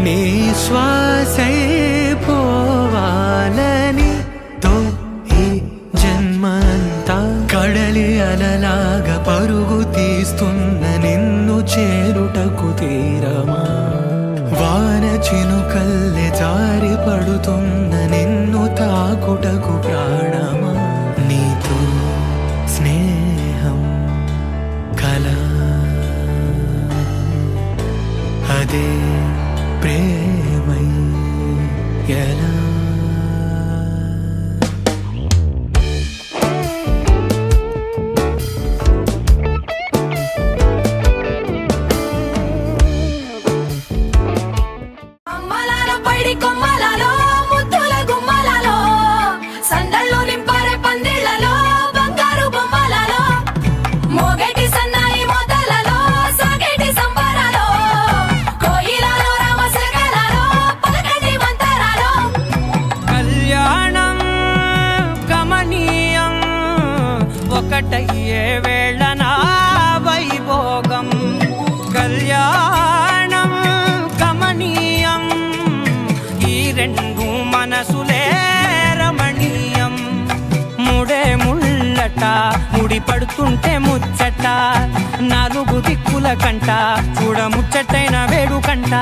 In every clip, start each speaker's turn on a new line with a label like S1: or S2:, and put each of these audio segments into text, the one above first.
S1: నీ శ్వాసై పోవాలని తో ఈ జన్మంతా కడలి అలలాగా పరుగు తీస్తున్న నిన్ను చేరుటకు తీరమా వాన చినుకల్లె జారి పడుతున్న నిన్ను తాకుటకు ప్రాణమా నీతో స్నేహం కలా అదే ప్రేమై ఎలా
S2: కొమ్మలలో ముద్దుల గుమ్మలలో సందళ్ళు నింపారే పందిళ్లలో బంగారు బొమ్మలలో మోగేటి సన్నాయి మోతలలో సాగేటి సంబరాలో కోయిలలో రామశకలలో పలకటి మంతరాలో
S3: కళ్యాణం గమనీయం ఒకటయ్యే వేళ నా వైభోగం కళ్యాణం గమనీయం ఈ రెండు మనసులే రమణీయం ముడే ముళ్ళట ముడి పడుతుంటే ముచ్చట నాలుగు దిక్కుల కంట చూడ ముచ్చటైన వేడుకంట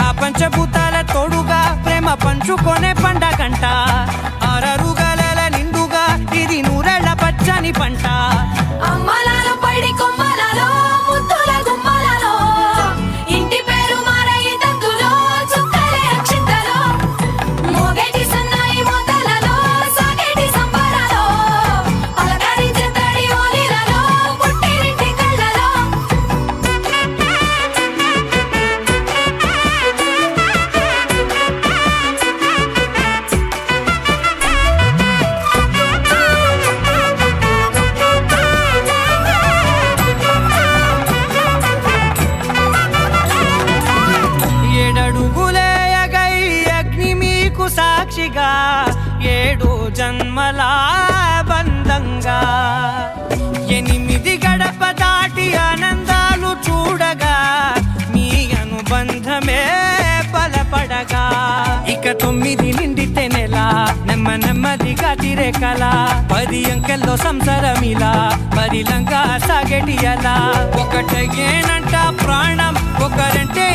S3: ఆ పంచభూతాల తోడుగా ప్రేమ పంచుకొనే పండగంట ఆరరుగల నిండుగా ఇది నూరెళ్ళ పచ్చని పంట
S2: అమ్మలాలో పడి కొమ్మలలో ముద్దుల గుమ్మలలో ఇంటి పేరు మారయి తంతులో చుక్కలే అక్షింతలో మోగేటి సన్నాయి మోతలలో సాగేటి సంబరాలో పలకరించే తడి ఓలిలలో పుట్టినింటి కళ్ళలో
S3: ఏడడుగులేయగై అగ్ని మీకు సాక్షిగా ఏడు జన్మల బంధంగా ఎనిమిది గడప దాటి ఆనందాలు చూడగా మీ అనుబంధమే బలపడగా ఇక 9 నిండితే నెల నెమ్మదిగా తిరే కల 10 అంకెల్లో సంసారమిలా పరిలంగా సాగేటి అలా ఒకటేనంట ప్రాణం ఒకరంటే